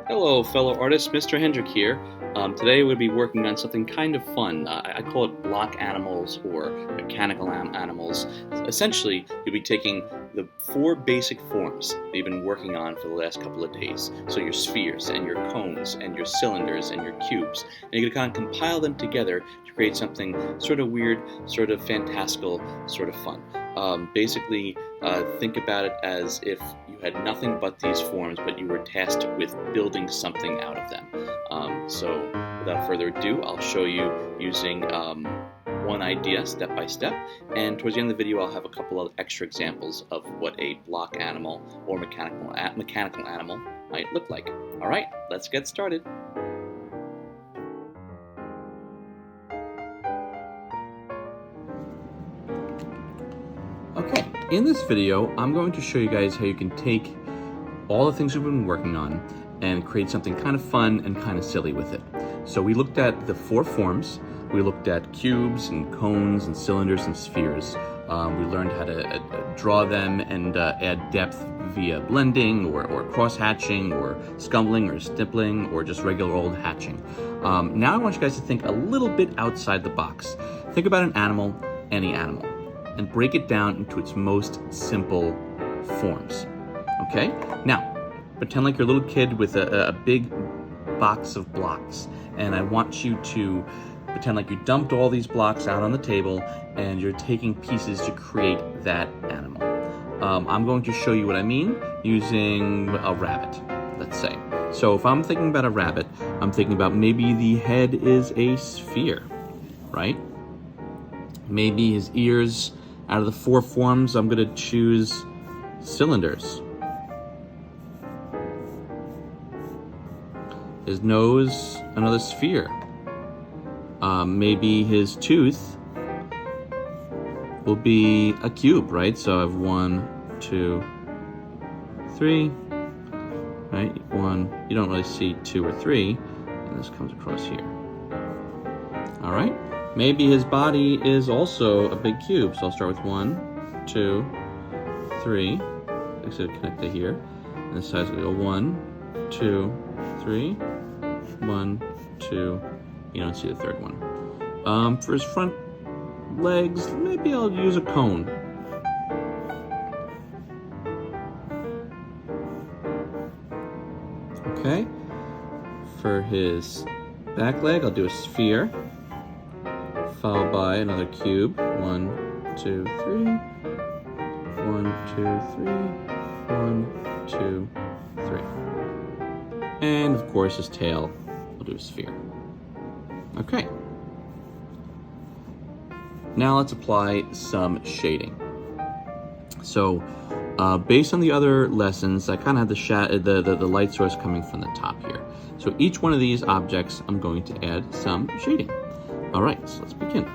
Hello, fellow artist, Mr. Hendrick here. Today we'll be working on something kind of fun. I call it block animals or mechanical animals. Essentially, you'll be taking the four basic forms that you've been working on for the last couple of days. So your spheres and your cones and your cylinders and your cubes. And you're going to kind of compile them together to create something sort of weird, sort of fantastical, sort of fun. Basically, think about it as if you had nothing but these forms, but you were tasked with building something out of them. So without further ado, I'll show you using one idea step by step, and towards the end of the video I'll have a couple of extra examples of what a block animal or mechanical animal might look like. Alright, let's get started. Okay, in this video, I'm going to show you guys how you can take all the things we've been working on and create something kind of fun and kind of silly with it. So we looked at the four forms. We looked at cubes and cones and cylinders and spheres. We learned how to draw them and add depth via blending or cross-hatching or scumbling or stippling or just regular old hatching. Now I want you guys to think a little bit outside the box. Think about an animal, any animal, and break it down into its most simple forms. Okay? Now, pretend like you're a little kid with a big box of blocks, and I want you to pretend like you dumped all these blocks out on the table and you're taking pieces to create that animal. I'm going to show you what I mean using a rabbit, let's say. So if I'm thinking about a rabbit, I'm thinking about maybe the head is a sphere, right? Maybe his ears, out of the four forms, I'm going to choose cylinders. His nose, another sphere. Maybe his tooth will be a cube, right? So I have 1, 2, 3, right? 1, you don't really see 2 or 3, and this comes across here. All right? Maybe his body is also a big cube. So I'll start with 1, 2, 3. So connect to here. And this side's gonna go 1, 2, 3. 1, 2. You don't see the third one. For his front legs, maybe I'll use a cone. Okay. For his back leg, I'll do a sphere, followed by another cube. 1, 2, 3. 1, 2, 3. 1, 2, 3. And of course his tail, we'll do a sphere. Okay. Now let's apply some shading. So based on the other lessons, I kind of have the light source coming from the top here. So each one of these objects, I'm going to add some shading. All right, so let's begin.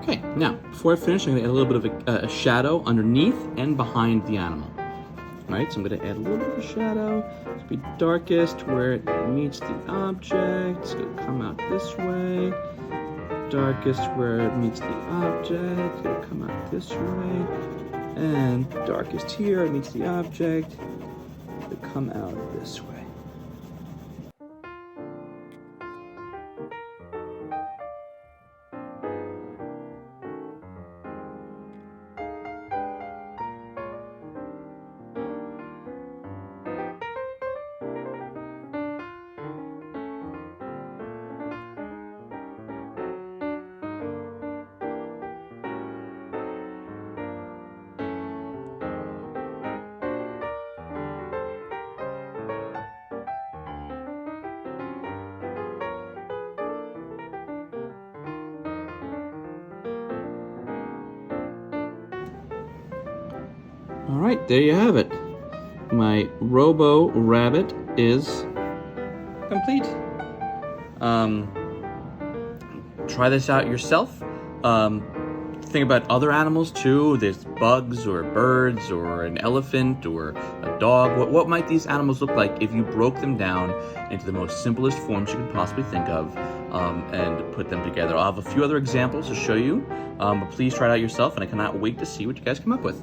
Okay, now, before I finish, I'm gonna add a little bit of a shadow underneath and behind the animal. All right, so I'm gonna add a little bit of a shadow. It's gonna be darkest where it meets the object. It's gonna come out this way. Darkest where it meets the object. It's gonna come out this way. And darkest here, it meets the object. It's gonna come out this way. All right, there you have it. My Robo Rabbit is complete. Try this out yourself. Think about other animals too. There's bugs or birds or an elephant or a dog. What might these animals look like if you broke them down into the most simplest forms you could possibly think of and put them together? I'll have a few other examples to show you, but please try it out yourself, and I cannot wait to see what you guys come up with.